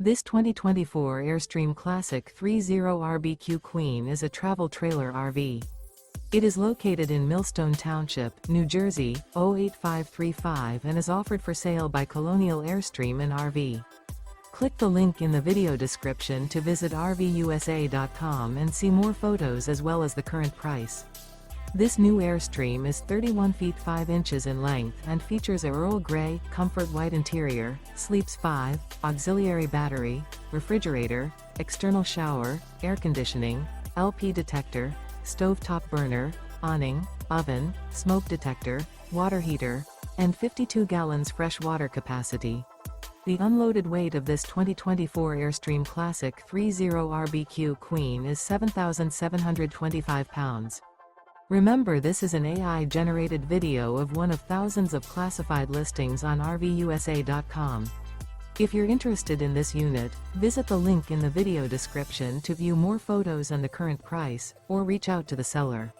This 2024 Airstream Classic 30 RBQ Queen is a travel trailer RV. It is located in Millstone Township, New Jersey, 08535 and is offered for sale by Colonial Airstream RV. Click the link in the video description to visit RVUSA.com and see more photos as well as the current price. This new Airstream is 31 feet 5 inches in length and features a Earl Grey, comfort white interior, sleeps 5, auxiliary battery, refrigerator, external shower, air conditioning, LP detector, stovetop burner, awning, oven, smoke detector, water heater, and 52 gallons fresh water capacity. The unloaded weight of this 2024 Airstream Classic 30 RBQ Queen is 7,725 pounds. Remember, this is an AI-generated video of one of thousands of classified listings on RVUSA.com. If you're interested in this unit, visit the link in the video description to view more photos and the current price, or reach out to the seller.